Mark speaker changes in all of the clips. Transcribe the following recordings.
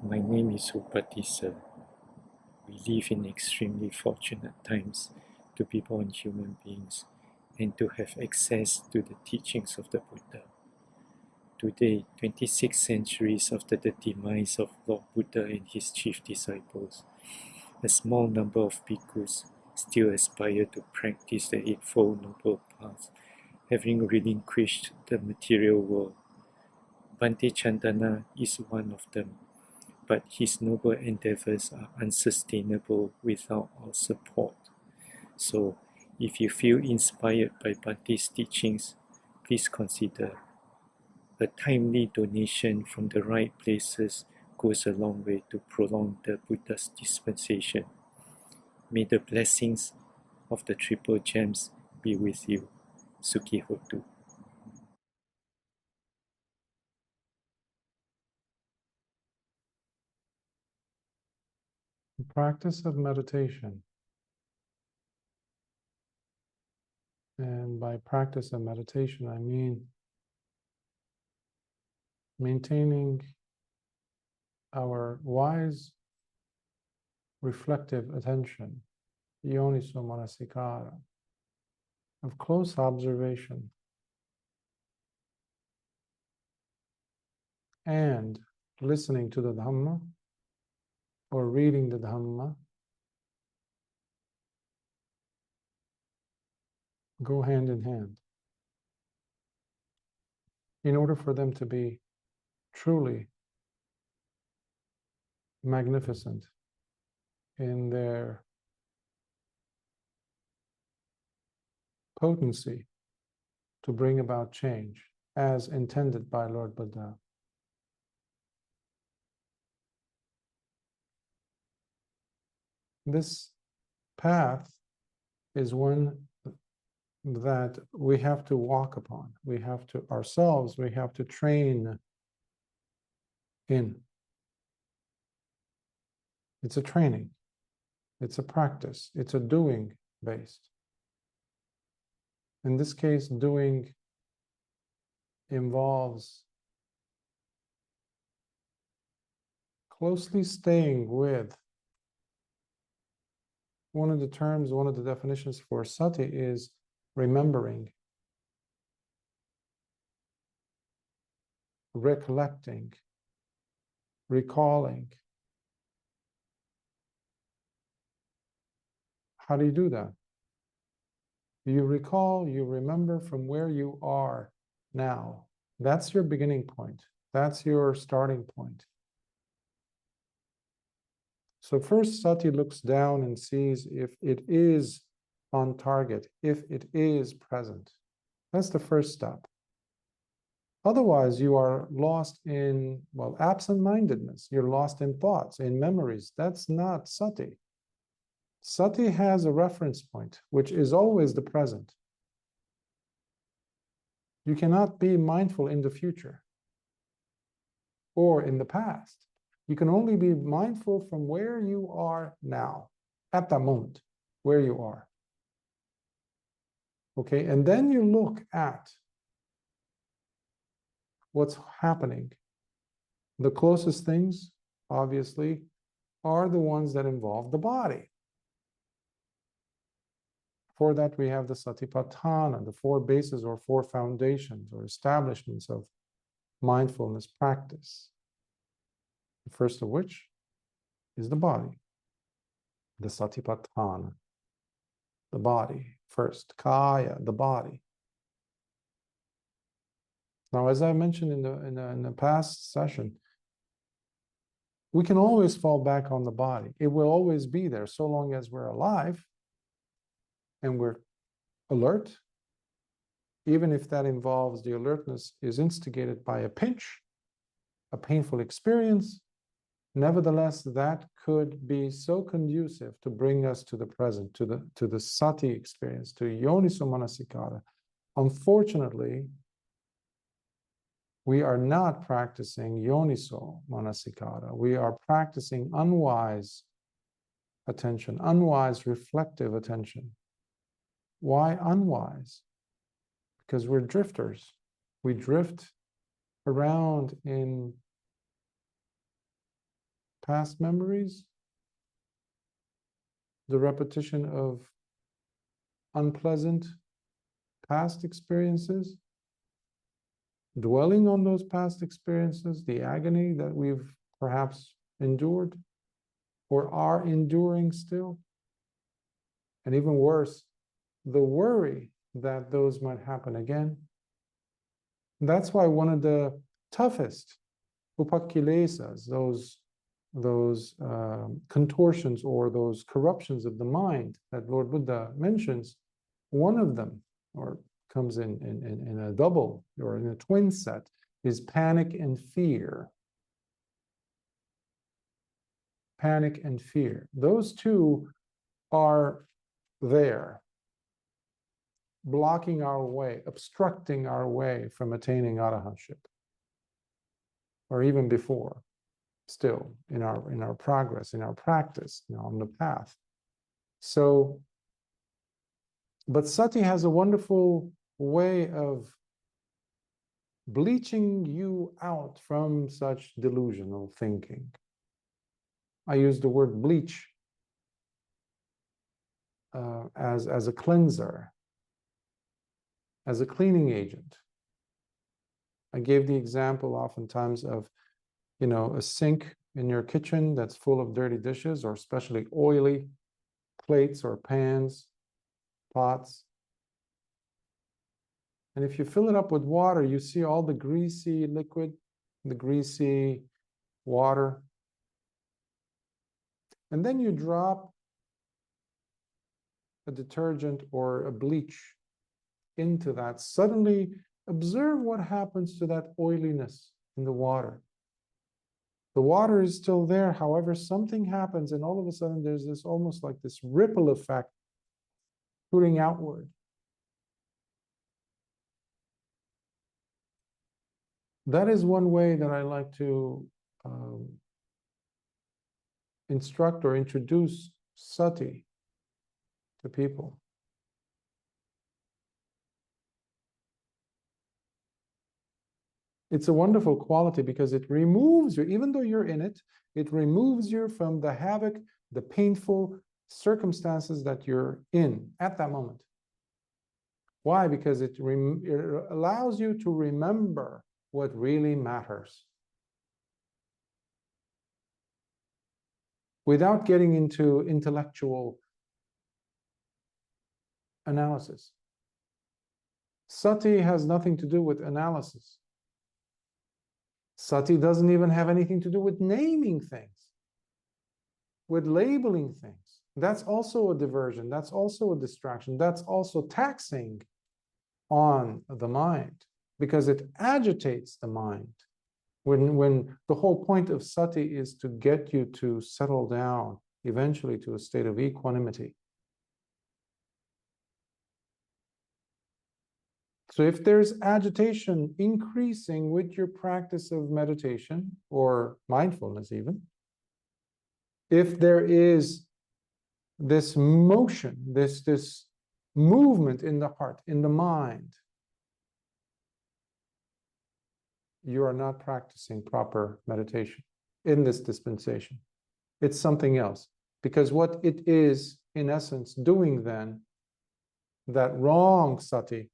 Speaker 1: My name is Upatissa. We live in extremely fortunate times to be born human beings and to have access to the teachings of the Buddha. Today, 26 centuries after the demise of Lord Buddha and his chief disciples, a small number of bhikkhus still aspire to practice the Eightfold Noble Path, having relinquished the material world. Bhante Candana is one of them, but his noble endeavors are unsustainable without our support. So, if you feel inspired by Bhante's teachings, please consider a timely donation from the right places goes a long way to prolong the Buddha's dispensation. May the blessings of the Triple Gems be with you. Sukhi Hotu.
Speaker 2: The practice of meditation. And by practice of meditation, I mean maintaining our wise, reflective attention, yoniso manasikara, of close observation, and listening to the Dhamma or reading the Dhamma go hand in hand in order for them to be truly magnificent in their potency to bring about change as intended by Lord Buddha. This path is one that we have to walk upon. We have to train in. It's a training. It's a practice. It's a doing based. In this case, doing involves closely staying with. One of the definitions for sati is remembering, recollecting, recalling. How do you do that? You recall, you remember from where you are now. That's your beginning point. That's your starting point. So first, sati looks down and sees if it is on target, if it is present. That's the first step. Otherwise, you are lost in, absent-mindedness. You're lost in thoughts, in memories. That's not sati. Sati has a reference point, which is always the present. You cannot be mindful in the future or in the past. You can only be mindful from where you are now, at that moment, where you are. Okay, and then you look at what's happening. The closest things, obviously, are the ones that involve the body. For that, we have the satipatthana, the four bases or four foundations or establishments of mindfulness practice. The first of which is the body, the satipatthana, the body first, kaya, the body. Now, as I mentioned in the past session, we can always fall back on the body. It will always be there so long as we're alive and we're alert, even if that involves the alertness is instigated by a pinch, a painful experience. Nevertheless, that could be so conducive to bring us to the present, to the sati experience, to yoniso manasikara. Unfortunately, we are not practicing yoniso manasikara. We are practicing unwise attention, unwise reflective attention. Why unwise? Because we're drifters. We drift around in past memories, the repetition of unpleasant past experiences, dwelling on those past experiences, the agony that we've perhaps endured or are enduring still, and even worse, the worry that those might happen again. That's why one of the toughest upakilesas, those contortions or those corruptions of the mind that Lord Buddha mentions, one of them, or comes in a double or in a twin set, is panic and fear. Panic and fear. Those two are there, blocking our way, obstructing our way from attaining arahantship, or even before, still in our progress, in our practice, on the path. So, but sati has a wonderful way of bleaching you out from such delusional thinking. I use the word bleach as a cleanser, as a cleaning agent. I gave the example oftentimes of, a sink in your kitchen that's full of dirty dishes, or especially oily plates or pans, pots. And if you fill it up with water, you see all the greasy liquid, the greasy water. And then you drop a detergent or a bleach into that. Suddenly, observe what happens to that oiliness in the water. The water is still there, however, something happens, and all of a sudden there's this almost like this ripple effect shooting outward. That is one way that I like to instruct or introduce sati to people. It's a wonderful quality because it removes you, even though you're in it, it removes you from the havoc, the painful circumstances that you're in at that moment. Why? Because it allows you to remember what really matters without getting into intellectual analysis. Sati has nothing to do with analysis. Sati doesn't even have anything to do with naming things, with labeling things. That's also a diversion. That's also a distraction. That's also taxing on the mind because it agitates the mind. When the whole point of sati is to get you to settle down eventually to a state of equanimity. So if there's agitation increasing with your practice of meditation or mindfulness even, if there is this motion, this movement in the heart, in the mind, you are not practicing proper meditation in this dispensation. It's something else. Because what it is, in essence, doing then, that wrong sati,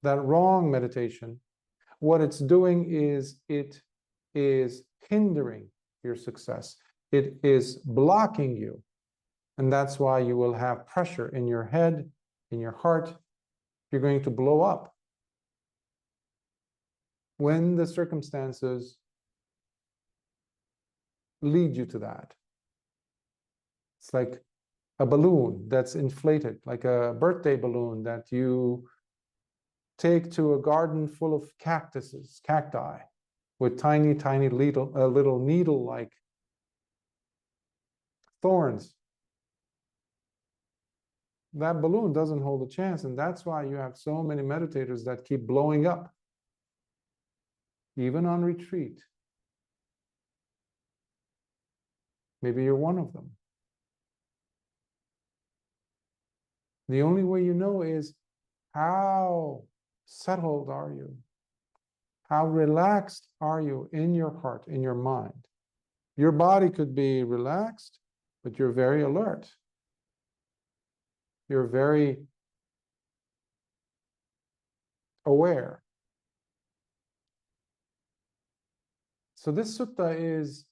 Speaker 2: that wrong meditation, what it's doing is it is hindering your success. It is blocking you. And that's why you will have pressure in your head, in your heart. You're going to blow up when the circumstances lead you to that. It's like a balloon that's inflated, like a birthday balloon that you take to a garden full of cacti, with tiny, tiny little needle-like thorns. That balloon doesn't hold a chance, and that's why you have so many meditators that keep blowing up, even on retreat. Maybe you're one of them. The only way you know is how settled are you? How relaxed are you in your heart, in your mind? Your body could be relaxed, but you're very alert. You're very aware. So this sutta is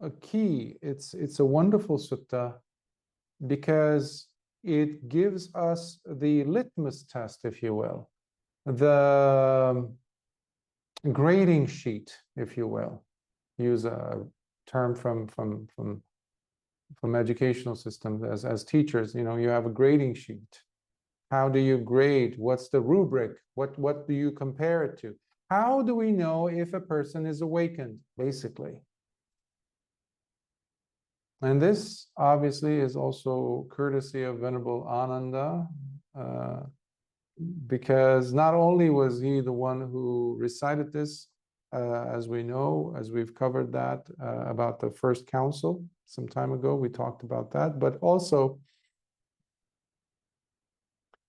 Speaker 2: a key. It's a wonderful sutta because it gives us the litmus test, if you will, the grading sheet, if you will. Use a term from educational systems as teachers. You know, you have a grading sheet. How do you grade? What's the rubric? What do you compare it to? How do we know if a person is awakened, basically? And this obviously is also courtesy of Venerable Ānanda, because not only was he the one who recited this, as we know, as we've covered that about the first council some time ago, we talked about that, but also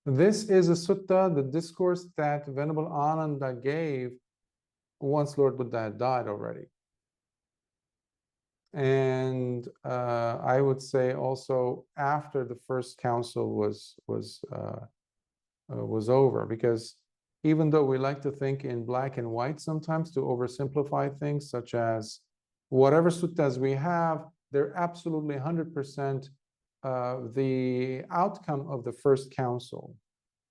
Speaker 2: this is a sutta, the discourse that Venerable Ānanda gave once Lord Buddha had died already. And I would say also after the first council was over, because even though we like to think in black and white sometimes to oversimplify things, such as whatever suttas we have, they're absolutely 100% the outcome of the first council.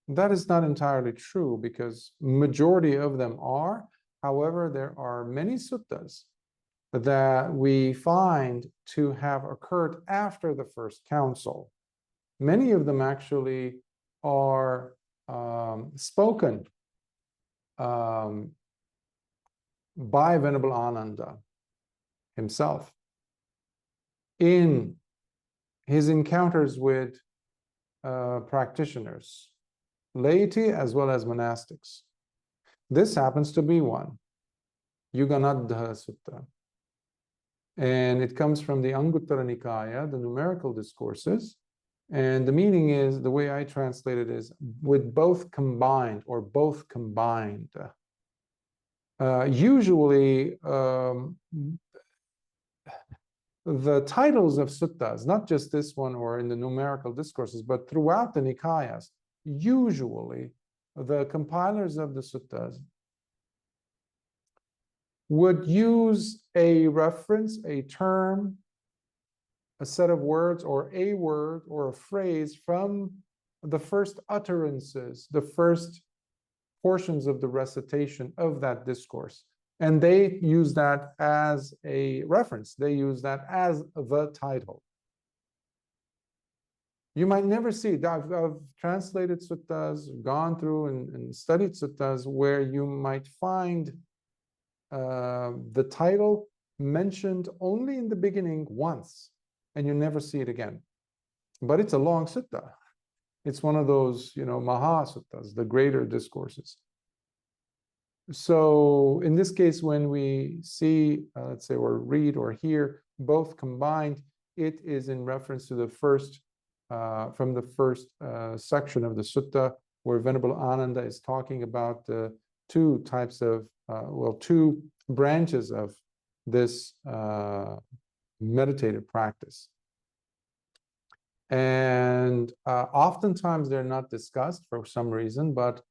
Speaker 2: That is not entirely true, because majority of them are. However, there are many suttas that we find to have occurred after the first council. Many of them actually are spoken by Venerable Ānanda himself in his encounters with practitioners, laity as well as monastics. This happens to be one, Yuganaddha Sutta. And it comes from the Anguttara Nikaya, the Numerical Discourses. And the meaning is, the way I translate it is, with both combined, or both combined. Usually, the titles of suttas, not just this one or in the Numerical Discourses, but throughout the Nikayas, usually the compilers of the suttas would use a reference, a term, a set of words, or a word or a phrase from the first utterances, the first portions of the recitation of that discourse. And they use that as a reference. They use that as the title. You might never see it. I've translated suttas, gone through and studied suttas where you might find the title mentioned only in the beginning once, and you never see it again. But it's a long sutta. It's one of those, Maha Suttas, the greater discourses. So in this case, when we see, let's say, or read or hear both combined, it is in reference to the first, from the first section of the sutta, where Venerable Ānanda is talking about the two types of, two branches of this meditative practice. And oftentimes they're not discussed for some reason, but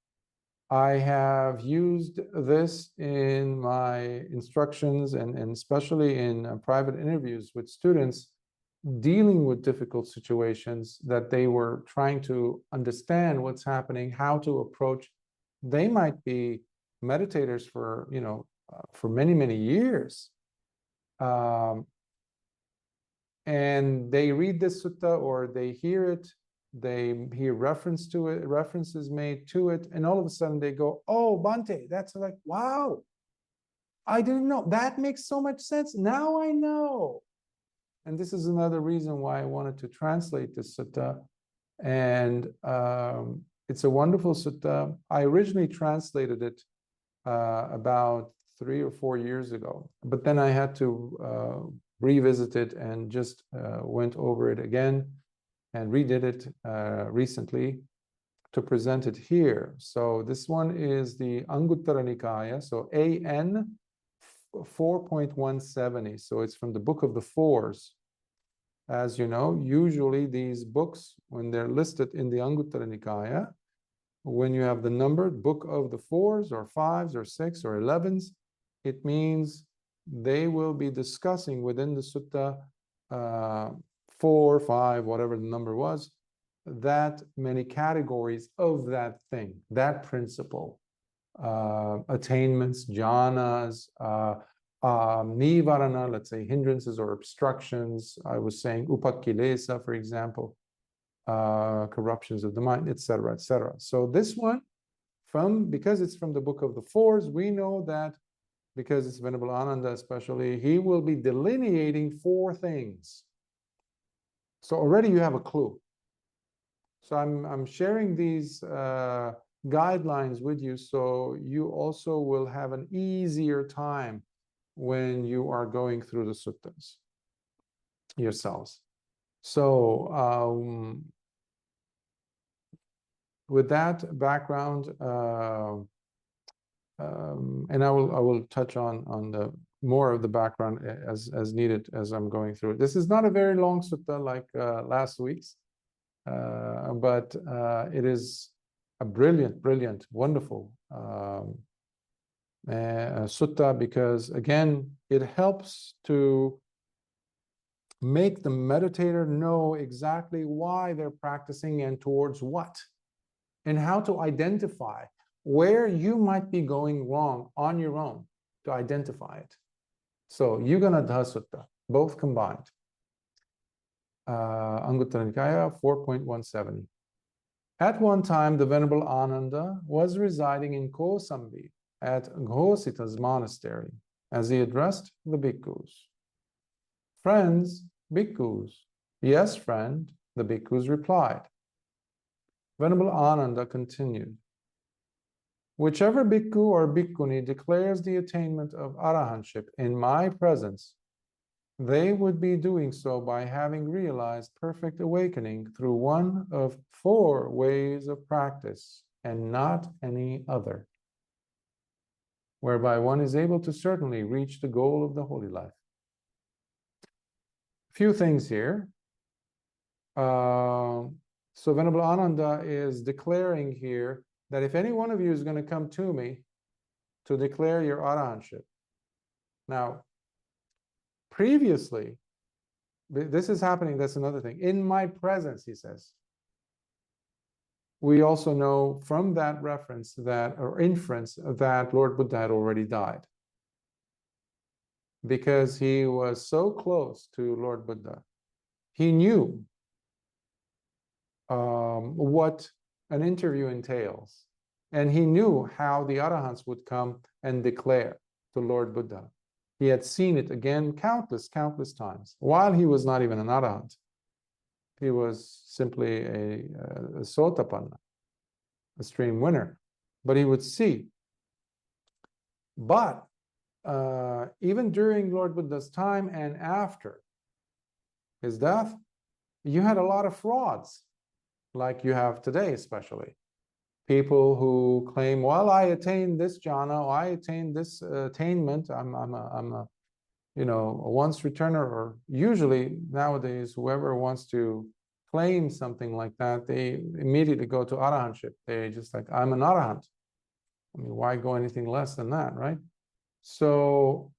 Speaker 2: I have used this in my instructions and especially in private interviews with students dealing with difficult situations that they were trying to understand what's happening, how to approach. They might be meditators for, for many, many years. And they read this sutta or they hear it, they hear references made to it, and all of a sudden they go, oh, Bhante, that's like, wow, I didn't know. That makes so much sense. Now I know. And this is another reason why I wanted to translate this sutta. And it's a wonderful sutta. I originally translated it about 3 or 4 years ago, but then I had to revisit it and just went over it again and redid it recently. to present it here. So this one is the Anguttara Nikaya, so AN 4.170. So it's from the Book of the Fours. As you know, usually these books, when they're listed in the Anguttara Nikaya, when you have the numbered Book of the Fours or Fives or Six or 11s, it means they will be discussing within the sutta 4, 5, whatever the number was, that many categories of that thing, that principle, attainments, jhanas, nivarana, let's say hindrances or obstructions. I was saying upakilesa, for example, corruptions of the mind, etc., etc. So this one, because it's from the Book of the Fours, we know that because it's Venerable Ānanda especially, he will be delineating 4 things. So already you have a clue. So I'm sharing these guidelines with you so you also will have an easier time when you are going through the suttas yourselves. So with that background, and I will touch on the more of the background as needed as I'm going through it. This is not a very long sutta like last week's, but it is a brilliant, wonderful sutta, because again, it helps to make the meditator know exactly why they're practicing and towards what, and how to identify where you might be going wrong on your own, to identify it. So Yuganaddha Sutta, both combined. Anguttara Nikaya 4.170. At one time, the Venerable Ānanda was residing in Kosambi at Ghosita's monastery, as he addressed the bhikkhus. Friends, bhikkhus. Yes, friend, the bhikkhus replied. Venerable Ānanda continued. Whichever bhikkhu or bhikkhuni declares the attainment of arahantship in my presence, they would be doing so by having realized perfect awakening through one of 4 ways of practice, and not any other, whereby one is able to certainly reach the goal of the holy life. Few things here. So Venerable Ānanda is declaring here that if any one of you is going to come to me to declare your arahantship. Now, previously, this is happening, that's another thing. In my presence, he says. We also know from that reference that, or inference, that Lord Buddha had already died. Because he was so close to Lord Buddha. He knew what an interview entails. And he knew how the Arahants would come and declare to Lord Buddha. He had seen it again countless times, while he was not even an Arahant. He was simply a Sotapanna, a stream winner. But he would see. But even during Lord Buddha's time and after his death, you had a lot of frauds, like you have today especially. People who claim, well, I attained this jhana, or I attained this attainment, I'm a once returner, or usually nowadays, whoever wants to claim something like that, they immediately go to arahantship. They just like, I'm an arahant. I mean, why go anything less than that, right? So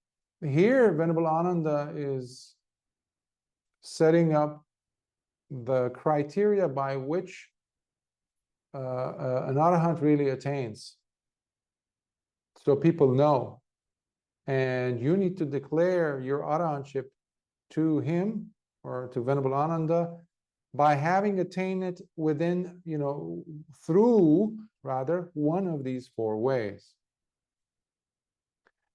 Speaker 2: here, Venerable Ānanda is setting up the criteria by which an arahant really attains. So people know. And you need to declare your arahantship to him, or to Venerable Ānanda, by having attained it within, through, rather, one of these 4 ways.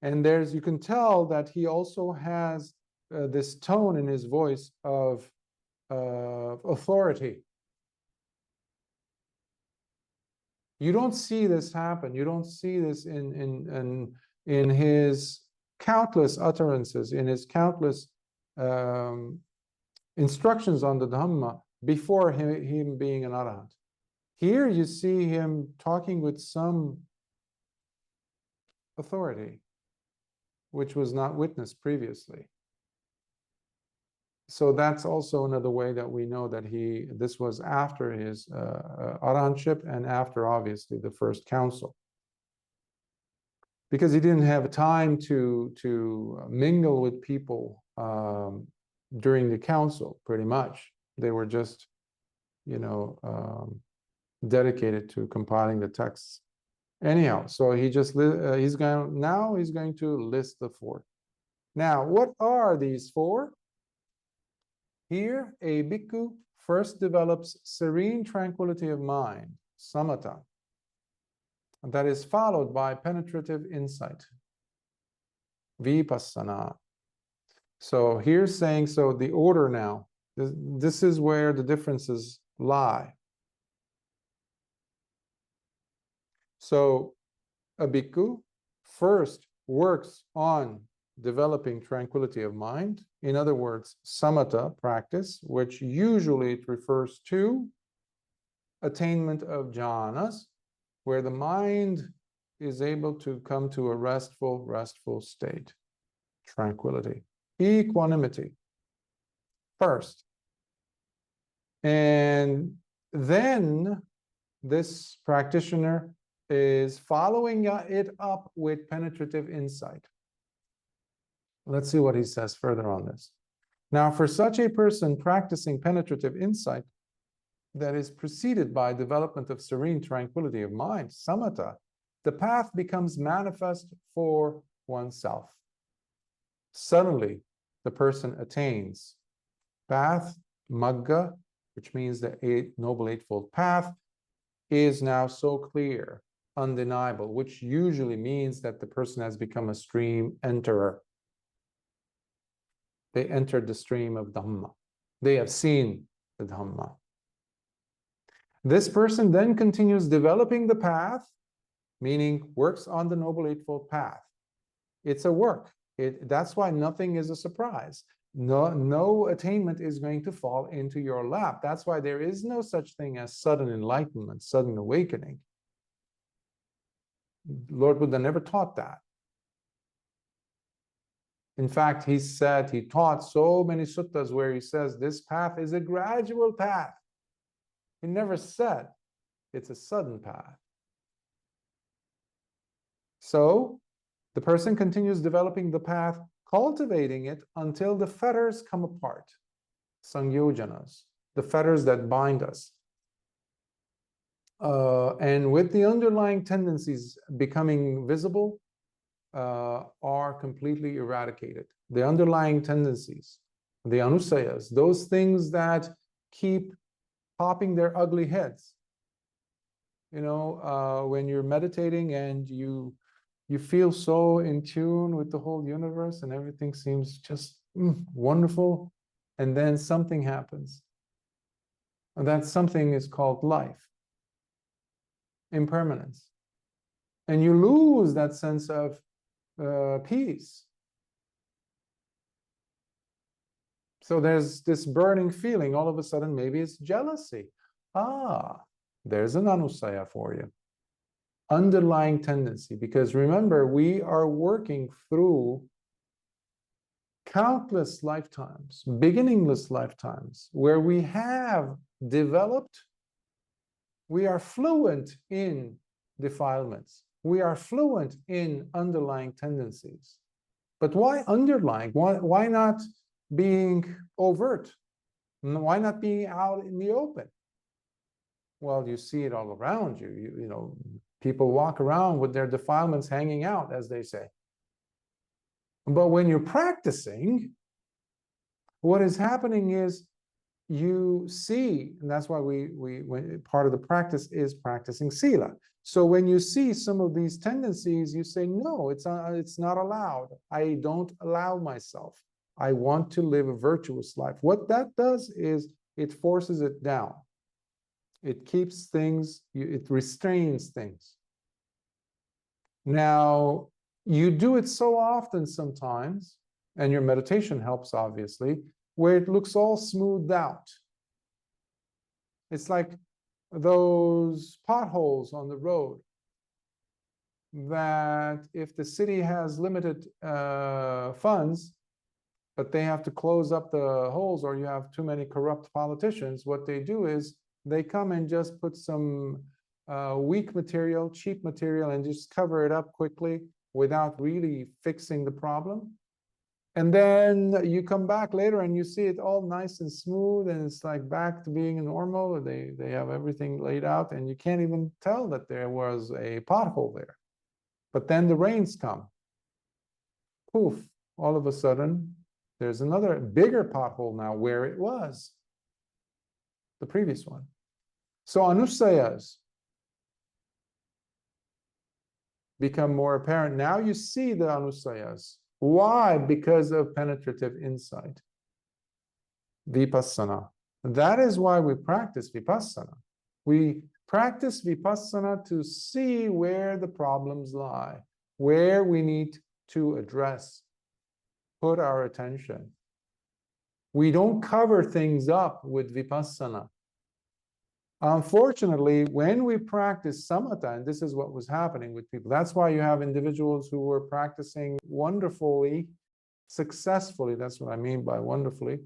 Speaker 2: And you can tell that he also has this tone in his voice of authority. You don't see this happen. You don't see this in his countless utterances, in his countless instructions on the Dhamma before him being an Arahant. Here you see him talking with some authority, which was not witnessed previously. So that's also another way that we know that this was after his Arahantship and after, obviously, the first council. Because he didn't have time to mingle with people during the council, pretty much. They were just, dedicated to compiling the texts. Anyhow, so he's going to list the four. Now, what are these four? Here, a bhikkhu first develops serene tranquility of mind, samatha, that is followed by penetrative insight, Vipassanā. So here's saying, so the order now, this is where the differences lie. So a bhikkhu first works on developing tranquility of mind. In other words, samatha practice, which usually it refers to attainment of jhanas, where the mind is able to come to a restful state, tranquility, equanimity first. And then this practitioner is following it up with penetrative insight. Let's see what he says further on this. Now, for such a person practicing penetrative insight that is preceded by development of serene tranquility of mind, samatha, the path becomes manifest for oneself. Suddenly, the person attains path, magga, which means the Noble Eightfold Path, is now so clear, undeniable, which usually means that the person has become a stream enterer. They entered the stream of Dhamma. They have seen the Dhamma. This person then continues developing the path, meaning works on the Noble Eightfold Path. It's a work. That's why nothing is a surprise. No attainment is going to fall into your lap. That's why there is no such thing as sudden enlightenment, sudden awakening. Lord Buddha never taught that. In fact, he taught so many suttas where he says this path is a gradual path. He never said it's a sudden path. So the person continues developing the path, cultivating it until the fetters come apart, sangyojanas, the fetters that bind us. And with the underlying tendencies becoming visible, are completely eradicated. The underlying tendencies, the anusayas, those things that keep popping their ugly heads. When you're meditating and you feel so in tune with the whole universe and everything seems just wonderful, and then something happens. And that something is called life, impermanence. And you lose that sense of peace. So there's this burning feeling. All of a sudden, maybe it's jealousy. There's an anusaya for you. Underlying tendency. Because remember, we are working through countless lifetimes, beginningless lifetimes, where we have developed, we are fluent in defilements. We are fluent in underlying tendencies. But why underlying? Why not being overt? Why not being out in the open? Well, you see it all around you. You know, people walk around with their defilements hanging out, as they say. But when you're practicing, what is happening is you see, and that's why part of the practice is practicing sila. So when you see some of these tendencies, you say, no, it's not allowed. I don't allow myself. I want to live a virtuous life. What that does is it forces it down. It keeps things, it restrains things. Now, you do it so often sometimes, and your meditation helps, obviously, where it looks all smoothed out. It's like those potholes on the road, that if the city has limited funds, but they have to close up the holes, or you have too many corrupt politicians, what they do is they come and just put some weak material, cheap material, and just cover it up quickly without really fixing the problem. And then you come back later and you see it all nice and smooth, and it's like back to being normal. They have everything laid out, and you can't even tell that there was a pothole there. But then the rains come. Poof, all of a sudden, there's another bigger pothole now where it was the previous one. So anusayas become more apparent. Now you see the anusayas. Why? Because of penetrative insight. Vipasana. That is why we practice Vipassana. We practice Vipassana to see where the problems lie, where we need to address, put our attention. We don't cover things up with Vipassana. Unfortunately, when we practice samatha, and this is what was happening with people, that's why you have individuals who were practicing wonderfully, successfully, that's what I mean by wonderfully,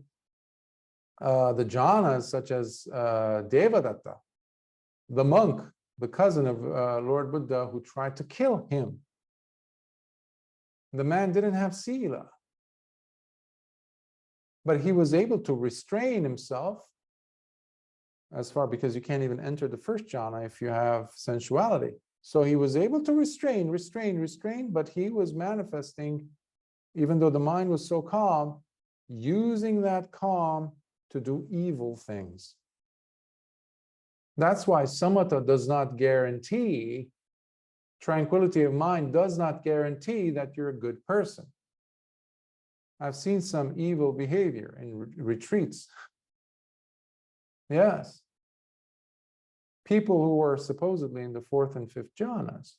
Speaker 2: the jhanas such as Devadatta, the monk, the cousin of Lord Buddha, who tried to kill him. The man didn't have sila, but he was able to restrain himself as far, because you can't even enter the first jhana if you have sensuality. So he was able to restrain, but he was manifesting, even though the mind was so calm, using that calm to do evil things. That's why samatha does not guarantee, tranquility of mind does not guarantee that you're a good person. I've seen some evil behavior in retreats. Yes. People who were supposedly in the fourth and fifth jhanas,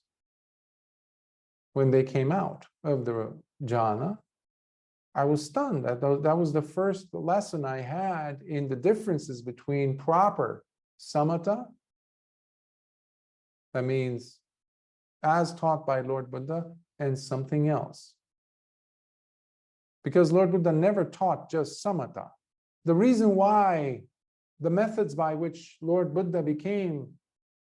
Speaker 2: when they came out of the jhana, I was stunned. That was the first lesson I had in the differences between proper samatha, that means as taught by Lord Buddha, and something else. Because Lord Buddha never taught just samatha. The reason why the methods by which Lord Buddha became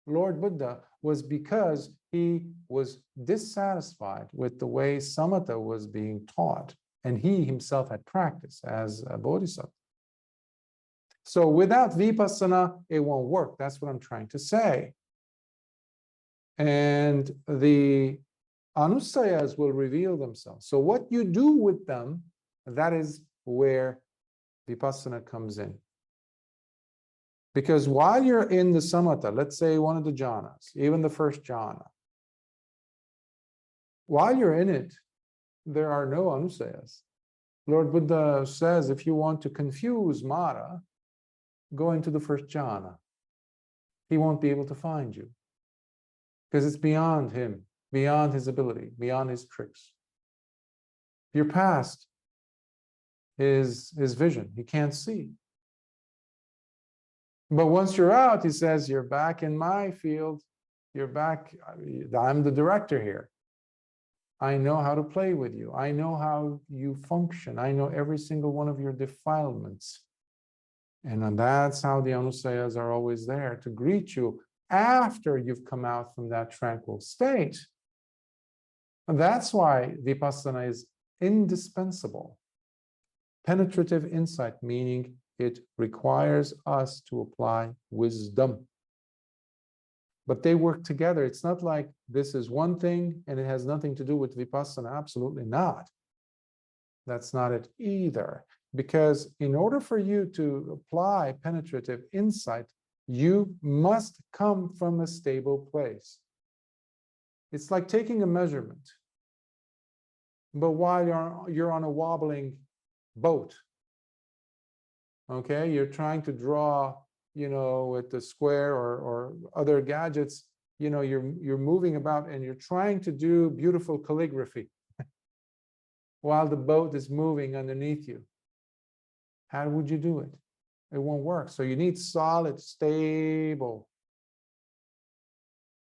Speaker 2: Lord Buddha was because he was dissatisfied with the way samatha was being taught, and he himself had practiced as a bodhisattva. So without vipassana, it won't work. That's what I'm trying to say. And the anusayas will reveal themselves. So what you do with them, that is where vipassana comes in. Because while you're in the samatha, let's say one of the jhanas, even the first jhana, while you're in it, there are no anusayas. Lord Buddha says, if you want to confuse Mara, go into the first jhana. He won't be able to find you, because it's beyond him, beyond his ability, beyond his tricks. You're past his vision. He can't see. But once you're out, he says, you're back in my field. You're back. I'm the director here. I know how to play with you. I know how you function. I know every single one of your defilements. And that's how the anusayas are always there to greet you after you've come out from that tranquil state. And that's why vipassana is indispensable. Penetrative insight, meaning it requires us to apply wisdom. But they work together. It's not like this is one thing and it has nothing to do with vipassana. Absolutely not. That's not it either. Because in order for you to apply penetrative insight, you must come from a stable place. It's like taking a measurement. But while you're on a wobbling boat, okay, you're trying to draw, with the square or other gadgets, you're moving about and you're trying to do beautiful calligraphy while the boat is moving underneath you. How would you do it? It won't work. So you need solid, stable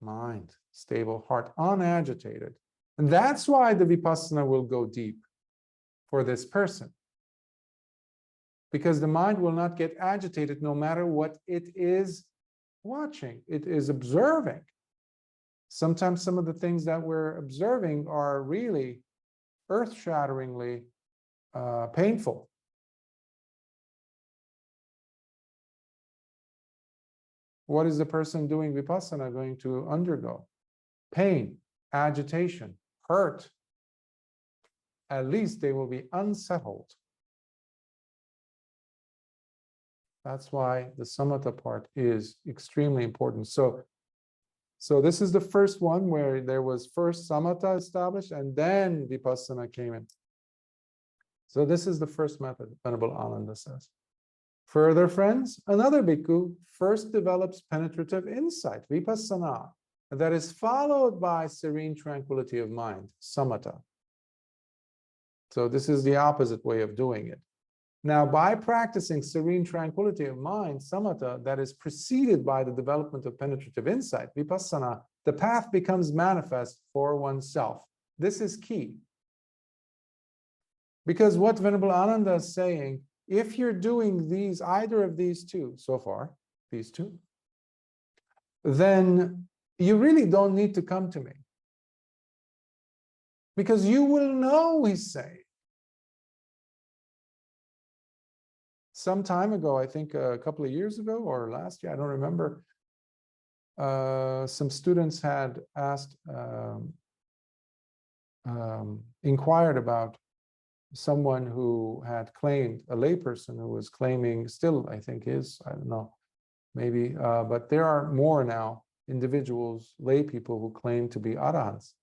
Speaker 2: mind, stable heart, unagitated. And that's why the Vipassana will go deep for this person. Because the mind will not get agitated no matter what it is watching, it is observing. Sometimes some of the things that we're observing are really earth-shatteringly painful. What is the person doing Vipassana going to undergo? Pain, agitation, hurt. At least they will be unsettled. That's why the samatha part is extremely important. So this is the first one where there was first samatha established and then Vipassana came in. So this is the first method, Venerable Ānanda says. Further, friends, another bhikkhu first develops penetrative insight, Vipassana, that is followed by serene tranquility of mind, samatha. So this is the opposite way of doing it. Now, by practicing serene tranquility of mind, samatha, that is preceded by the development of penetrative insight, Vipassana, the path becomes manifest for oneself. This is key. Because what Venerable Ānanda is saying, if you're doing these, either of these two, so far, these two, then you really don't need to come to me. Because you will know, he's saying. Some time ago, I think a couple of years ago or last year, I don't remember, some students had asked, inquired about someone who had claimed, a layperson who was claiming, still I think is, I don't know, maybe, but there are more now individuals, lay people who claim to be arahants.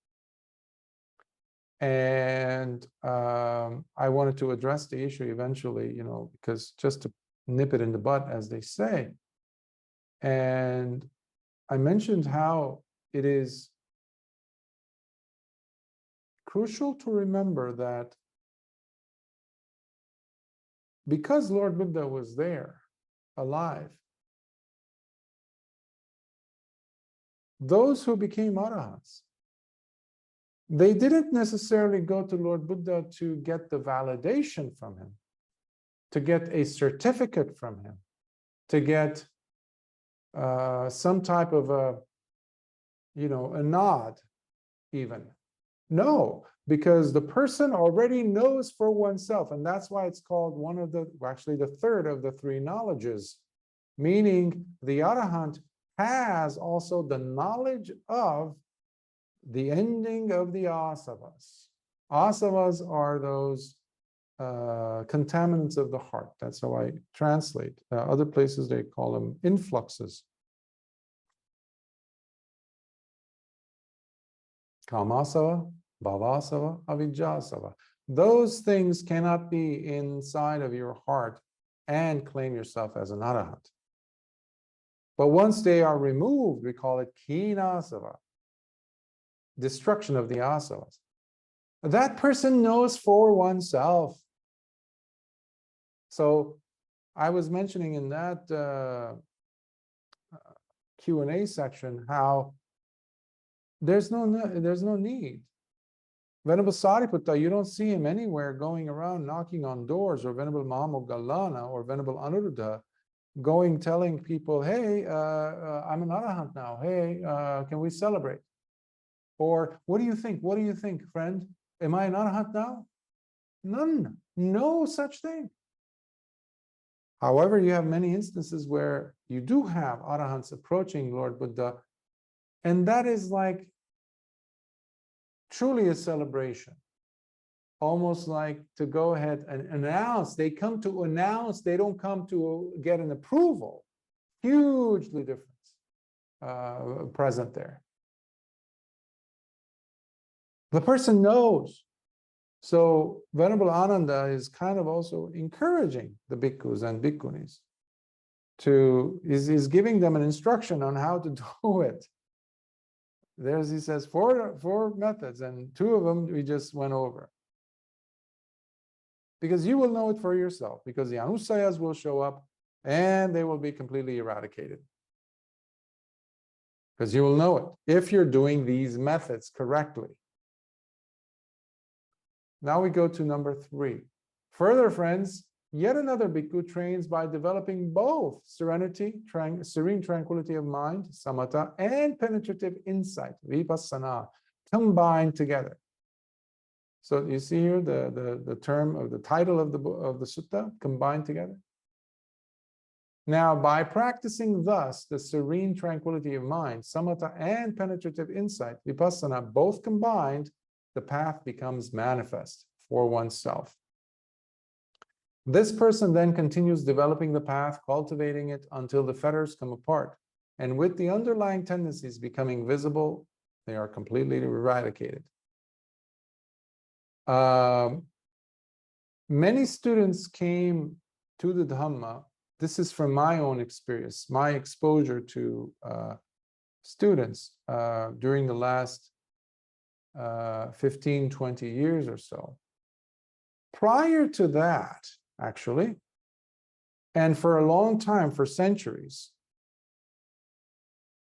Speaker 2: And I wanted to address the issue eventually, you know, because just to nip it in the bud, as they say. And I mentioned how it is crucial to remember that because Lord Buddha was there, alive, those who became arahants, they didn't necessarily go to Lord Buddha to get the validation from him, to get a certificate from him, to get some type of a, you know, a nod even. No, because the person already knows for oneself, and that's why it's called one of the, actually the third of the three knowledges, meaning the Arahant has also the knowledge of the ending of the asavas. Asavas are those contaminants of the heart. That's how I translate. Other places they call them influxes. Kamasava, bhavasava, avijjasava. Those things cannot be inside of your heart and claim yourself as an arahant. But once they are removed, we call it kinasava, destruction of the asavas. That person knows for oneself. So I was mentioning in that Q&A section how there's no need. Venerable Sariputta, you don't see him anywhere going around knocking on doors, or Venerable Mahamoggallana or Venerable Anuruddha going telling people, hey, I'm an arahant now. Hey, can we celebrate? Or what do you think? What do you think, friend? Am I an arahant now? None. No such thing. However, you have many instances where you do have arahants approaching Lord Buddha, and that is like truly a celebration. Almost like to go ahead and announce. They come to announce, they don't come to get an approval. Hugely different present there. The person knows. So Venerable Ānanda is kind of also encouraging the bhikkhus and bhikkhunis to, is giving them an instruction on how to do it. There's, he says, four methods, and two of them we just went over. Because you will know it for yourself, because the anusayas will show up and they will be completely eradicated. because you will know it if you're doing these methods correctly. Now we go to number 3. Further, friends, yet another bhikkhu trains by developing both serene tranquility of mind, samatha, and penetrative insight, Vipassanā, combined together. So you see here the term of the title of the sutta, combined together. Now, by practicing thus the serene tranquility of mind, samatha, and penetrative insight, Vipassanā, both combined, the path becomes manifest for oneself. This person then continues developing the path, cultivating it until the fetters come apart. And with the underlying tendencies becoming visible, they are completely eradicated. Many students came to the Dhamma. This is from my own experience, my exposure to students during the last 15, 20 years or so. Prior to that, actually, and for a long time, for centuries,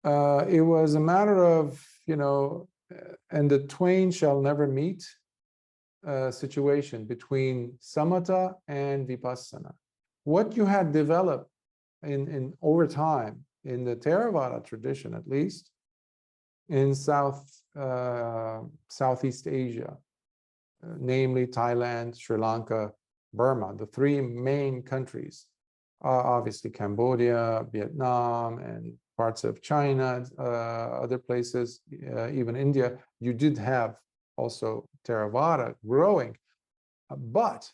Speaker 2: it was a matter of, and the twain shall never meet situation between samatha and vipassana. What you had developed in over time in the Theravada tradition, at least in Southeast Asia, namely Thailand, Sri Lanka, Burma, the 3 main countries, obviously Cambodia, Vietnam, and parts of China, other places, even India, you did have also Theravada growing, but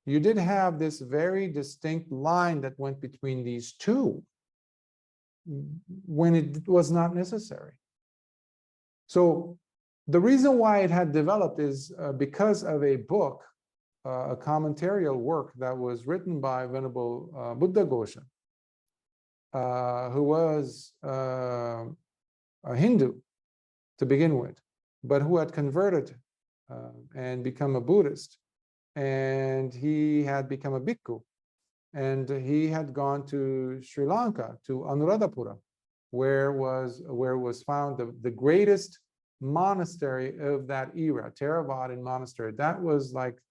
Speaker 2: you did have this very distinct line that went between these two when it was not necessary. So the reason why it had developed is because of a book, a commentarial work that was written by Venerable Buddhaghosa, who was a Hindu to begin with, but who had converted and become a Buddhist. And he had become a bhikkhu. And he had gone to Sri Lanka, to Anuradhapura, where was found the greatest monastery of that era, Theravada monastery. That was like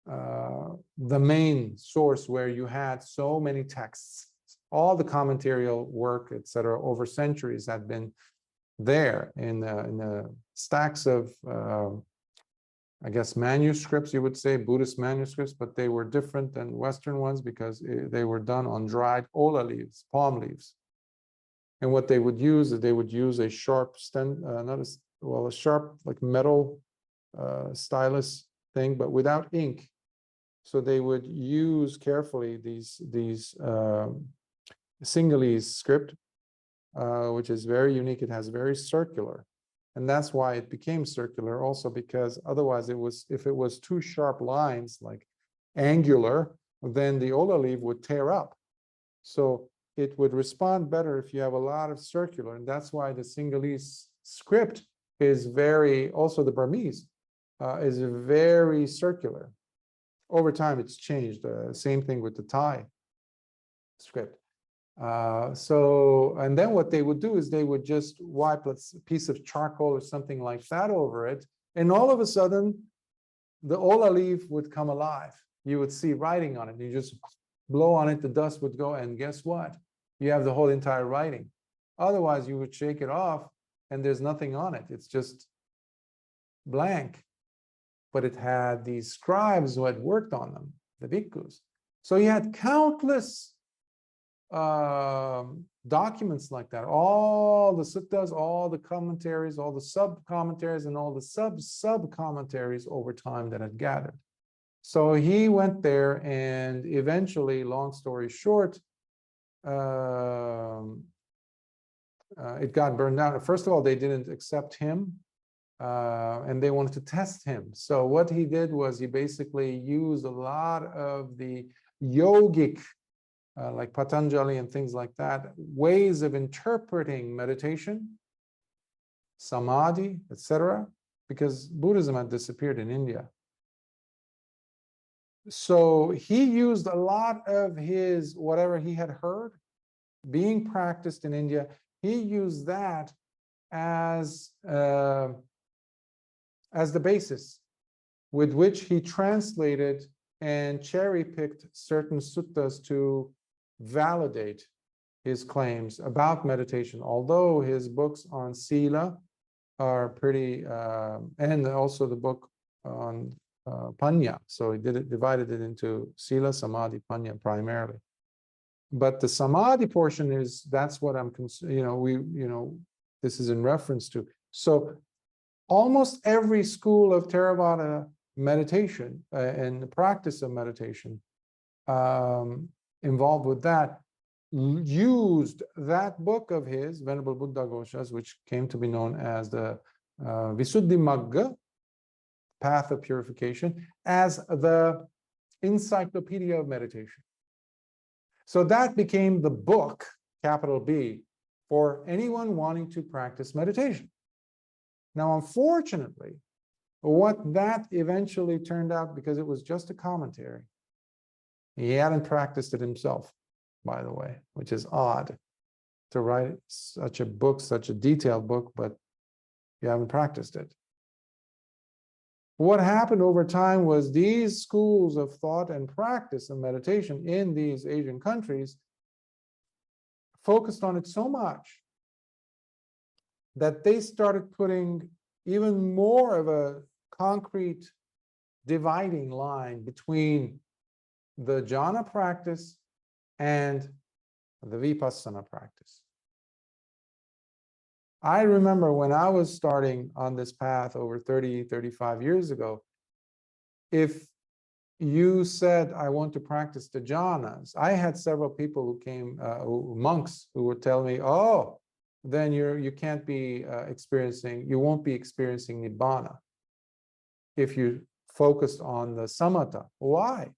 Speaker 2: the main source where you had so many texts. All the commentarial work, etc., over centuries had been there in the stacks of, I guess, manuscripts, you would say, Buddhist manuscripts, but they were different than Western ones because they were done on dried ola leaves, palm leaves. And what they would use is they would use a sharp a sharp like metal stylus thing, but without ink. So they would use carefully these Sinhalese script, which is very unique. It has very circular. And that's why it became circular also, because otherwise if it was too sharp lines, like angular, then the ola leaf would tear up. So it would respond better if you have a lot of circular. And that's why the Sinhalese script is also the Burmese, is very circular. Over time, it's changed. Same thing with the Thai script. And then what they would do is they would just wipe a piece of charcoal or something like that over it, and all of a sudden the ola leaf would come alive. You would see writing on it. You just blow on it, the dust would go, and guess what? You have the whole entire writing. Otherwise, you would shake it off and there's nothing on it. It's just blank. But it had these scribes who had worked on them, the bhikkhus. So you had countless documents like that, all the suttas, all the commentaries, all the sub-commentaries, and all the sub-commentaries over time that had gathered. So he went there, and eventually, long story short, it got burned down. First of all, they didn't accept him, and they wanted to test him. So what he did was he basically used a lot of the yogic, like Patanjali and things like that, ways of interpreting meditation, samadhi, etc., because Buddhism had disappeared in India. So he used a lot of his, whatever he had heard, being practiced in India, he used that as the basis with which he translated and cherry-picked certain suttas to validate his claims about meditation. Although his books on Sila are pretty, and also the book on Panya. So he divided it into Sila, Samadhi, Panya primarily. But the Samadhi portion that's what I'm, this is in reference to. So almost every school of Theravada meditation and the practice of meditation involved with that used that book of his, Venerable Buddha Ghosha's, which came to be known as the Visuddhimagga, Path of Purification, as the encyclopedia of meditation. So that became the book, capital B, for anyone wanting to practice meditation. Now, unfortunately, what that eventually turned out, because it was just a commentary, he hadn't practiced it himself, by the way, which is odd to write such a book, such a detailed book, but you haven't practiced it. What happened over time was these schools of thought and practice of meditation in these Asian countries focused on it so much that they started putting even more of a concrete dividing line between the jhana practice and the vipassana practice. I remember when I was starting on this path over 30, 35 years ago, if you said, I want to practice the jhanas, I had several people who came, monks, who would tell me, oh, then you can't be you won't be experiencing nibbana if you focused on the samatha. Why?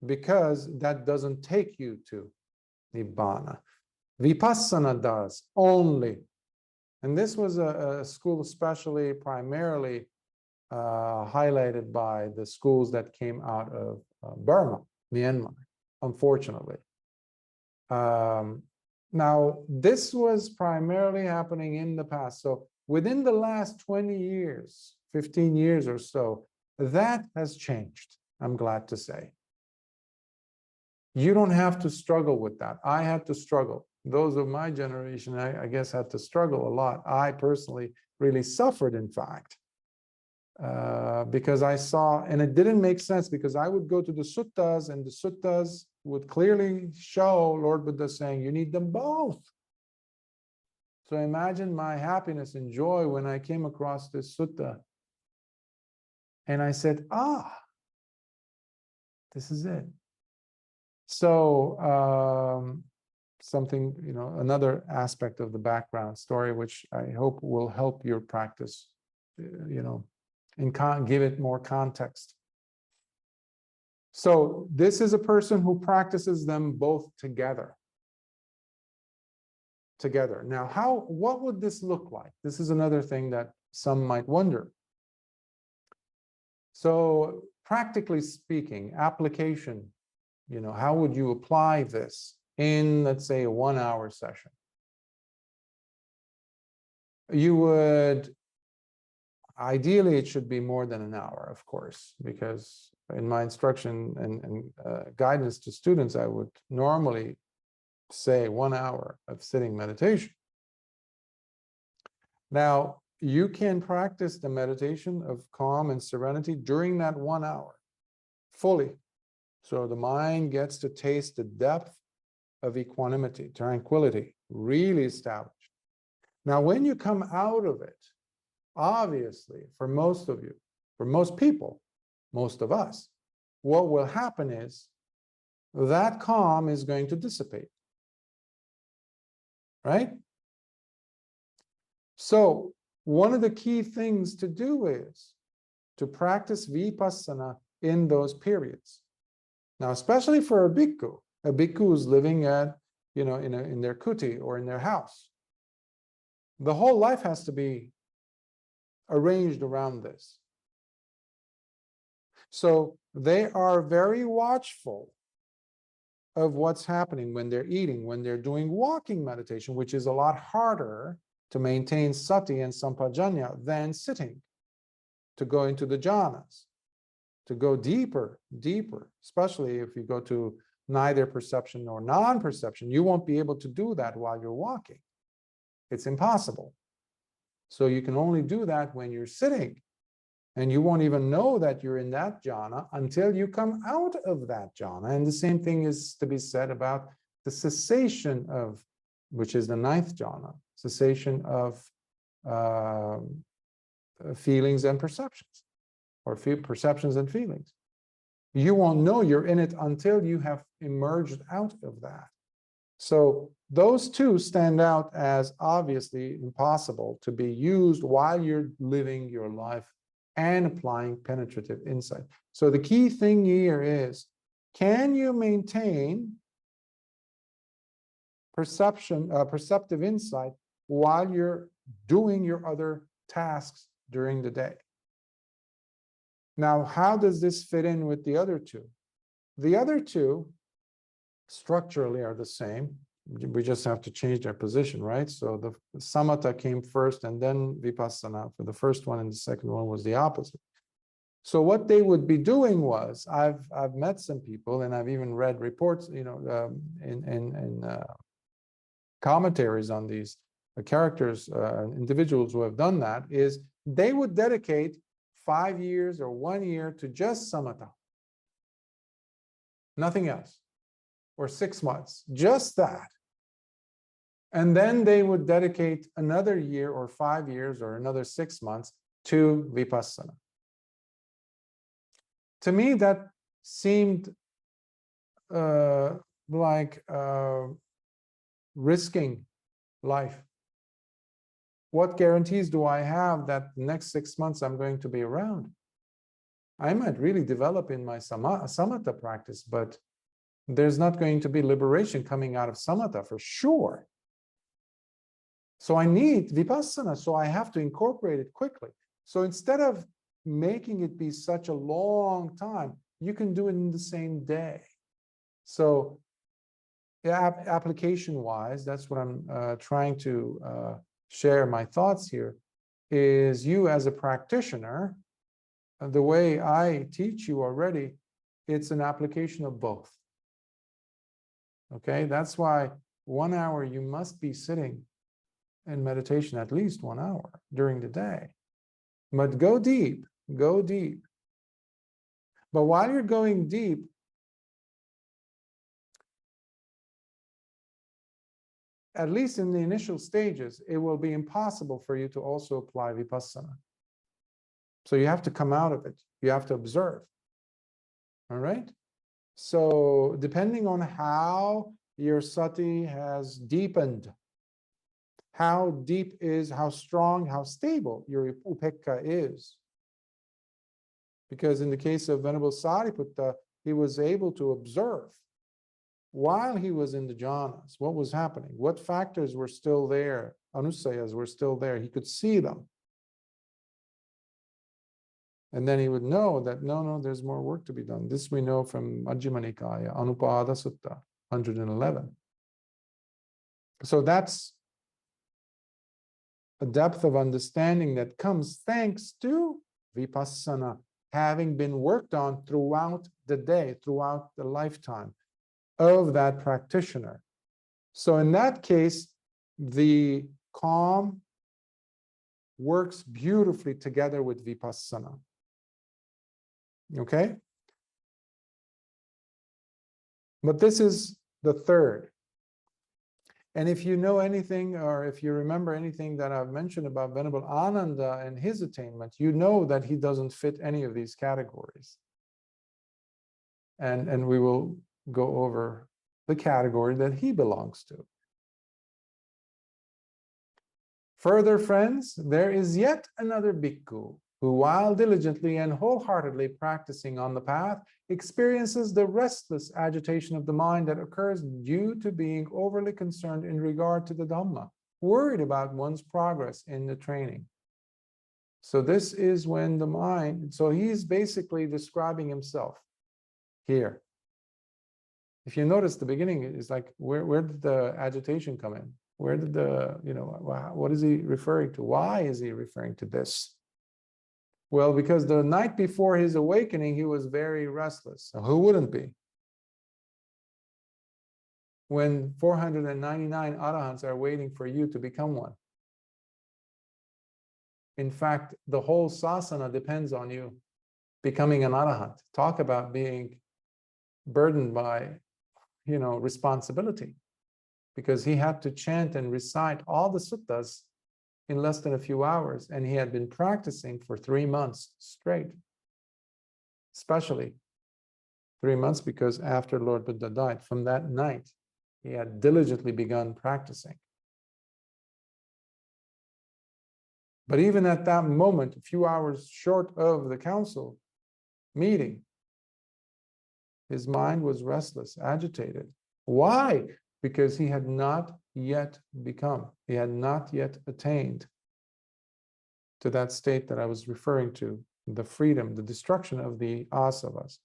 Speaker 2: Because that doesn't take you to nibbana. Vipassana does only. And this was a school especially primarily highlighted by the schools that came out of Burma, Myanmar, unfortunately. Now, this was primarily happening in the past. So within the last 20 years, 15 years or so, that has changed, I'm glad to say. You don't have to struggle with that. I had to struggle. Those of my generation, I guess, had to struggle a lot. I personally really suffered, in fact, because I saw, and it didn't make sense, because I would go to the suttas, and the suttas would clearly show Lord Buddha saying, you need them both. So imagine my happiness and joy when I came across this sutta. And I said, this is it. So something, another aspect of the background story, which I hope will help your practice, and give it more context. So this is a person who practices them both together. Now, what would this look like? This is another thing that some might wonder. So practically speaking, application, how would you apply this in, let's say, a 1-hour session? You would, ideally, it should be more than an hour, of course, because in my instruction and guidance to students, I would normally say 1 hour of sitting meditation. Now, you can practice the meditation of calm and serenity during that 1 hour fully. So the mind gets to taste the depth of equanimity, tranquility, really established. Now, when you come out of it, obviously, for most of you, for most people, most of us, what will happen is that calm is going to dissipate, right? So one of the key things to do is to practice vipassana in those periods. Now, especially for a bhikkhu who's living at, in their kuti or in their house, the whole life has to be arranged around this. So they are very watchful of what's happening when they're eating, when they're doing walking meditation, which is a lot harder to maintain sati and sampajanya than sitting, to go into the jhanas, to go deeper, especially if you go to neither perception nor non-perception. You won't be able to do that while you're walking. It's impossible. So you can only do that when you're sitting. And you won't even know that you're in that jhana until you come out of that jhana. And the same thing is to be said about the cessation of, which is the ninth jhana, cessation of feelings and perceptions, or perceptions and feelings. You won't know you're in it until you have emerged out of that. So those two stand out as obviously impossible to be used while you're living your life and applying penetrative insight. So the key thing here is, can you maintain perceptive insight while you're doing your other tasks during the day? Now, how does this fit in with the other two? The other two structurally are the same. We just have to change their position, right? So the samatha came first and then vipassana for the first one, and the second one was the opposite. So what they would be doing was, I've met some people, and I've even read reports, in commentaries on these characters, individuals who have done that, is they would dedicate 5 years or 1 year to just samatha, nothing else, or 6 months, just that. And then they would dedicate another year or 5 years or another 6 months to vipassana. To me, that seemed like risking life. What guarantees do I have that the next 6 months I'm going to be around? I might really develop in my samatha practice, but there's not going to be liberation coming out of samatha for sure. So I need vipassana, so I have to incorporate it quickly. So instead of making it be such a long time, you can do it in the same day. So application-wise, that's what I'm trying to share my thoughts here, is you as a practitioner, the way I teach you already, it's an application of both. Okay, that's why 1 hour you must be sitting in meditation, at least 1 hour during the day. But go deep, go deep. But while you're going deep, at least in the initial stages, it will be impossible for you to also apply vipassana. So you have to come out of it. You have to observe. All right? So depending on how your sati has deepened, how deep is, how strong, how stable your upekkha is. Because in the case of Venerable Sariputta, he was able to observe while he was in the jhanas what was happening, what factors were still there, anusayas were still there. He could see them. And then he would know that, no, there's more work to be done. This we know from Majjhima Nikaya, Anupada Sutta, 111. So that's a depth of understanding that comes thanks to vipassana having been worked on throughout the day, throughout the lifetime of that practitioner. So in that case, the calm works beautifully together with vipassana. Okay? But this is the third. And if you know anything, or if you remember anything that I've mentioned about Venerable Ānanda and his attainment, you know that he doesn't fit any of these categories. And we will go over the category that he belongs to. Further, friends, there is yet another bhikkhu who, while diligently and wholeheartedly practicing on the path, experiences the restless agitation of the mind that occurs due to being overly concerned in regard to the Dhamma, worried about one's progress in the training. So this is when the mind, so he's basically describing himself here. If you notice, the beginning is like, where did the agitation come in? Where did the, what is he referring to? Why is he referring to this? Well, because the night before his awakening, he was very restless. So who wouldn't be? When 499 Arahants are waiting for you to become one. In fact, the whole sasana depends on you becoming an Arahant. Talk about being burdened by, responsibility, because he had to chant and recite all the suttas in less than a few hours, and he had been practicing for 3 months straight. Especially 3 months, because after Lord Buddha died, from that night, he had diligently begun practicing. But even at that moment, a few hours short of the council meeting, his mind was restless, agitated. Why? Because he had not yet become, he had not yet attained to that state that I was referring to, the freedom, the destruction of the asavas.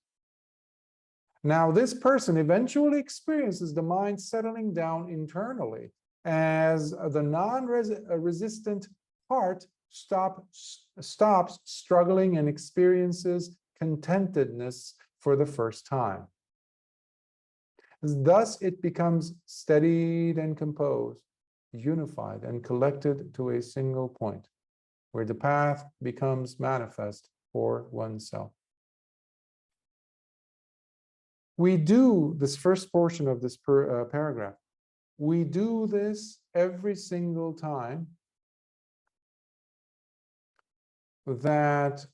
Speaker 2: Now, this person eventually experiences the mind settling down internally as the non-resistant heart stops struggling and experiences contentedness for the first time. Thus, it becomes steadied and composed, unified and collected to a single point, where the path becomes manifest for oneself. We do this first portion of this paragraph. We do this every single time that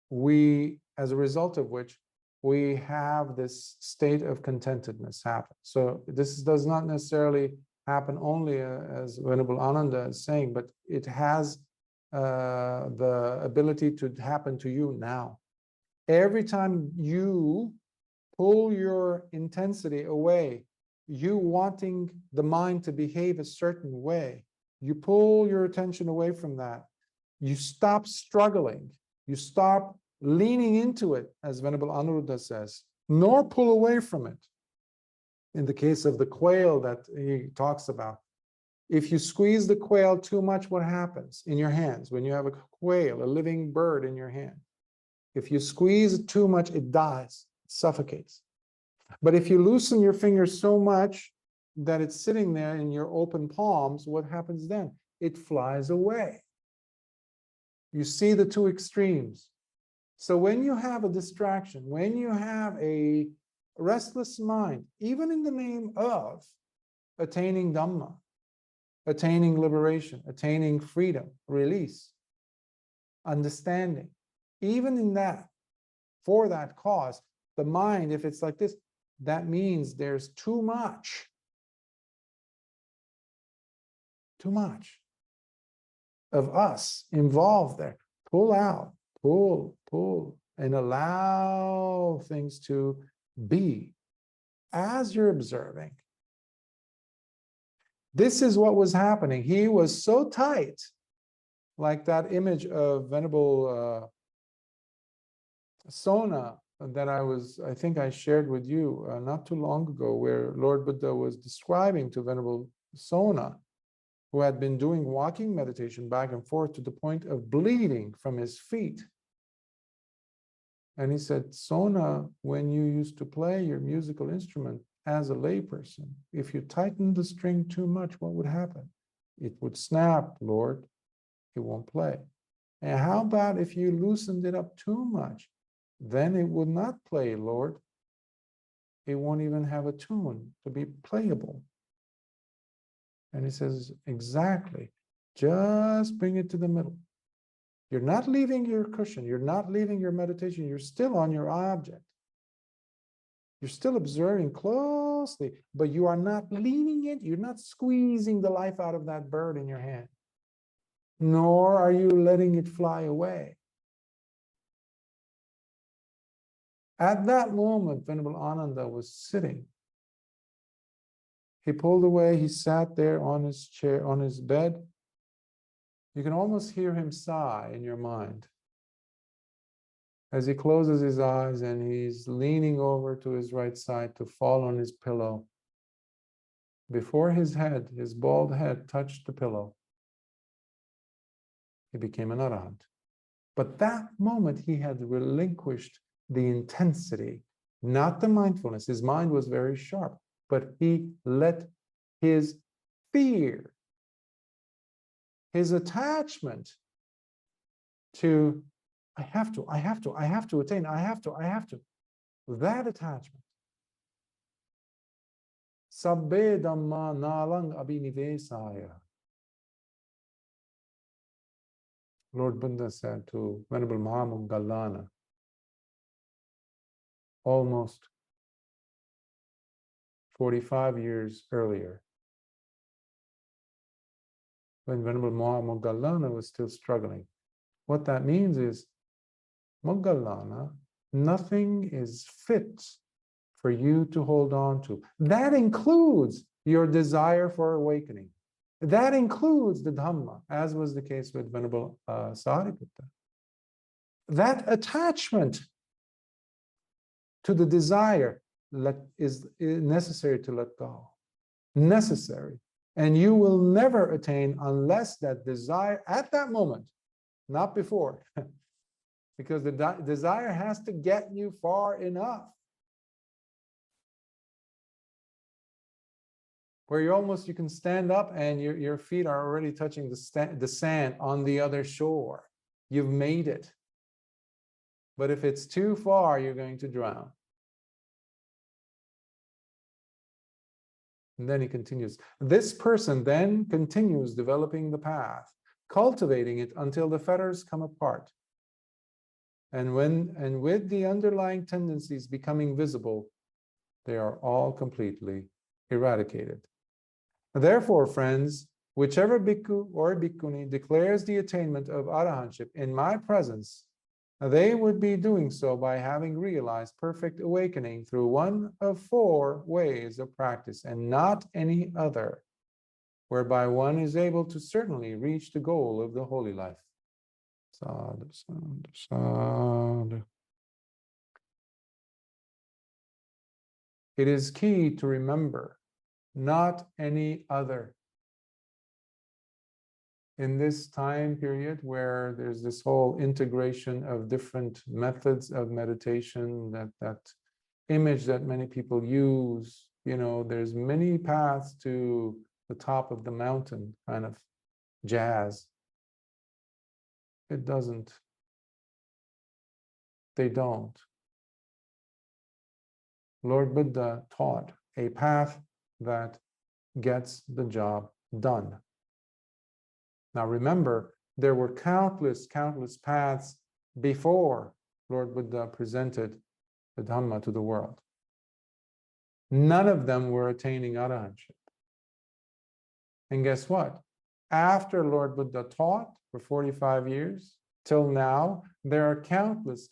Speaker 2: we, as a result of which, we have this state of contentedness happen. So this does not necessarily happen only as Venerable Ānanda is saying, but it has the ability to happen to you now. Every time you pull your intensity away, you wanting the mind to behave a certain way, you pull your attention away from that, you stop struggling, you stop leaning into it, as Venerable Anuruddha says, nor pull away from it. In the case of the quail that he talks about, if you squeeze the quail too much, what happens in your hands when you have a quail, a living bird in your hand? If you squeeze it too much, it dies, it suffocates. But if you loosen your fingers so much that it's sitting there in your open palms, what happens then? It flies away. You see the two extremes. So when you have a distraction, when you have a restless mind, even in the name of attaining Dhamma, attaining liberation, attaining freedom, release, understanding, even in that, for that cause, the mind, if it's like this, that means there's too much of us involved there. Pull out, pull, and allow things to be as you're observing. This is what was happening. He was so tight, like that image of Venerable Sona that I think I shared with you not too long ago, where Lord Buddha was describing to Venerable Sona, who had been doing walking meditation back and forth to the point of bleeding from his feet. And he said, Sona, when you used to play your musical instrument as a layperson, if you tightened the string too much, what would happen? It would snap, Lord. It won't play. And how about if you loosened it up too much? Then it would not play, Lord. It won't even have a tune to be playable. And he says, exactly. Just bring it to the middle. You're not leaving your cushion. You're not leaving your meditation. You're still on your object. You're still observing closely, but you are not leaning it. You're not squeezing the life out of that bird in your hand, nor are you letting it fly away. At that moment, Venerable Ānanda was sitting. He pulled away. He sat there on his chair, on his bed. You can almost hear him sigh in your mind. As he closes his eyes and he's leaning over to his right side to fall on his pillow, before his head, his bald head touched the pillow, he became an Arahant. But that moment he had relinquished the intensity, not the mindfulness. His mind was very sharp, but he let his fear, his attachment to, I have to attain, I have to, that attachment. Sabbe Dhamma Nalang Abhinivesaya. Lord Buddha said to Venerable Ānanda, almost 45 years earlier, when Venerable Moggallana was still struggling. What that means is, Moggallana, nothing is fit for you to hold on to. That includes your desire for awakening. That includes the Dhamma, as was the case with Venerable Sariputta. That attachment to the desire is necessary to let go. Necessary. And you will never attain unless that desire at that moment, not before, because the desire has to get you far enough where you can stand up and your feet are already touching the sand on the other shore. You've made it. But if it's too far, you're going to drown. And then he continues. This person then continues developing the path, cultivating it until the fetters come apart. And with the underlying tendencies becoming visible, they are all completely eradicated. Therefore, friends, whichever bhikkhu or bhikkhuni declares the attainment of arahantship in my presence, they would be doing so by having realized perfect awakening through one of 4 ways of practice and not any other, whereby one is able to certainly reach the goal of the holy life. Sadhu, sadhu, sadhu. It is key to remember, not any other. In this time period where there's this whole integration of different methods of meditation, that image that many people use, there's many paths to the top of the mountain kind of jazz. It doesn't. They don't. Lord Buddha taught a path that gets the job done. Now remember, there were countless paths before Lord Buddha presented the Dhamma to the world. None of them were attaining arahantship. And guess what? After Lord Buddha taught for 45 years, till now, there are countless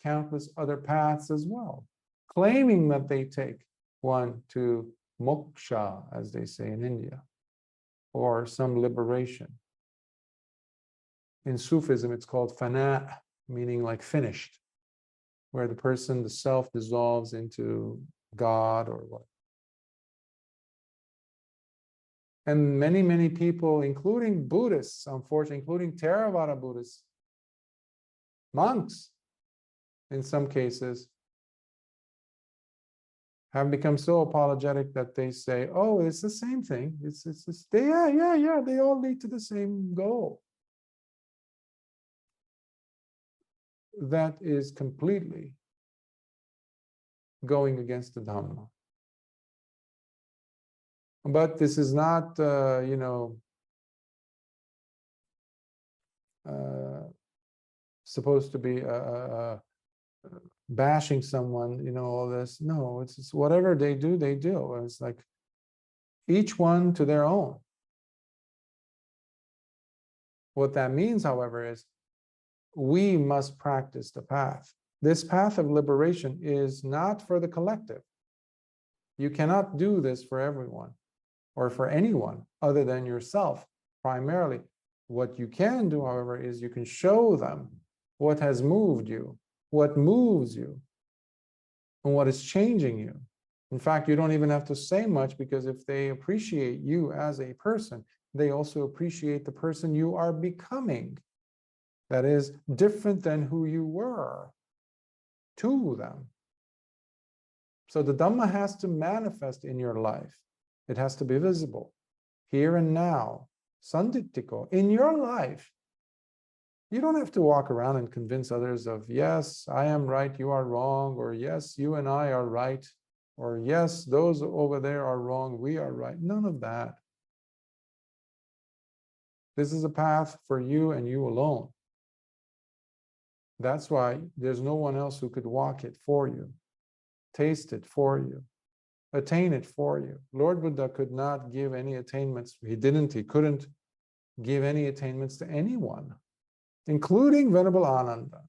Speaker 2: other paths as well, claiming that they take one to moksha, as they say in India, or some liberation. In Sufism, it's called fana, meaning like finished, where the person, the self, dissolves into God or what. And many people, including Buddhists, unfortunately, including Theravada Buddhists, monks, in some cases, have become so apologetic that they say, "Oh, it's the same thing. Yeah. They all lead to the same goal." That is completely going against the Dhamma. But this is not, supposed to be bashing someone, all this. No, it's whatever they do, they do. It's like each one to their own. What that means, however, is we must practice the path. This path of liberation is not for the collective. You cannot do this for everyone or for anyone other than yourself, primarily. What you can do, however, is you can show them what has moved you, what moves you and what is changing you. In fact, you don't even have to say much, because if they appreciate you as a person, they also appreciate the person you are becoming. That is different than who you were to them. So the Dhamma has to manifest in your life. It has to be visible, here and now, sanditthiko, in your life. You don't have to walk around and convince others of, yes, I am right, you are wrong, or yes, you and I are right, or yes, those over there are wrong, we are right. None of that. This is a path for you and you alone. That's why there's no one else who could walk it for you, taste it for you, attain it for you. Lord Buddha could not give any attainments. He couldn't give any attainments to anyone, including Venerable Ānanda.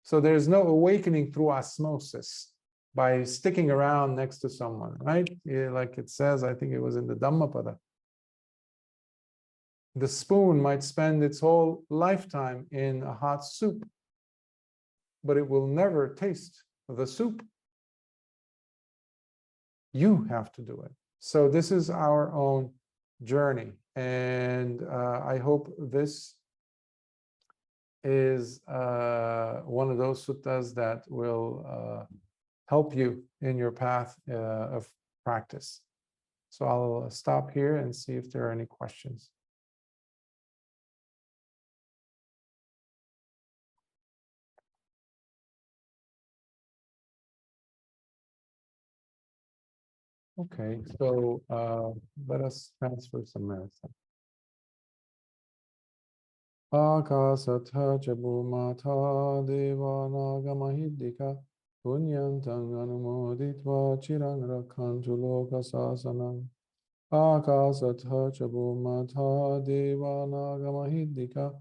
Speaker 2: So there's no awakening through osmosis by sticking around next to someone, right? Yeah, like it says, I think it was in the Dhammapada. The spoon might spend its whole lifetime in a hot soup, but it will never taste the soup. You have to do it. So this is our own journey. And I hope this is one of those suttas that will help you in your path of practice. So I'll stop here and see if there are any questions. Okay, so let us transfer some medicine. Akasatha Chabumata Devanaga Mahidika Punyantang Anumoditva Chirang Rakhantu Loka Sasanam. Akasatha Chabumata Devanaga Mahidika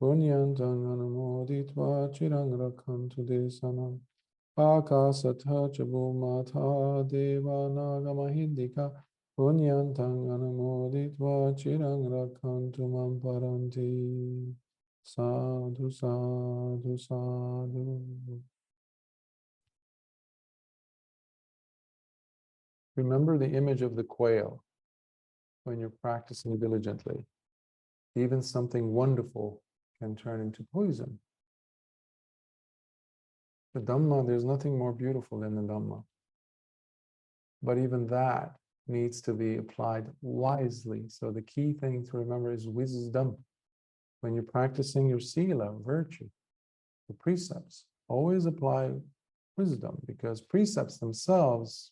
Speaker 2: Punyantang Anumoditva Chirang Rakhantu Desanam. Akasatha Chabumata Devanaga Mahidika Punyantang Anumoditva Chirang Rakhantu Mam Paranti. Sadhu, sadhu, sadhu. Remember the image of the quail when you're practicing diligently. Even something wonderful can turn into poison. The Dhamma, there's nothing more beautiful than the Dhamma. But even that needs to be applied wisely. So the key thing to remember is wisdom. When you're practicing your sila, virtue, the precepts, always apply wisdom, because precepts themselves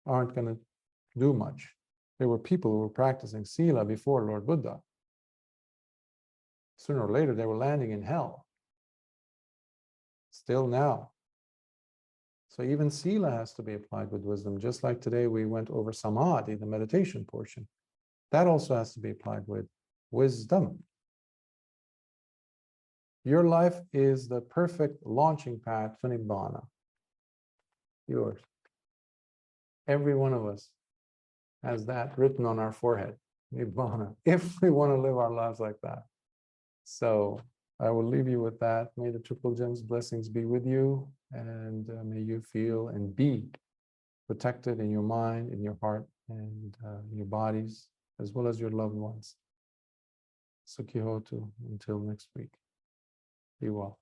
Speaker 2: aren't going to do much. There were people who were practicing sila before Lord Buddha. Sooner or later, they were landing in hell. Still now. So even sila has to be applied with wisdom. Just like today we went over samadhi, the meditation portion. That also has to be applied with wisdom. Your life is the perfect launching pad to Nibbana. Yours. Every one of us has that written on our forehead, Nibbana, if we want to live our lives like that. So I will leave you with that. May the Triple Gems blessings be with you, and may you feel and be protected in your mind, in your heart, and in your bodies, as well as your loved ones. Sukhi Hotu until next week. Be well.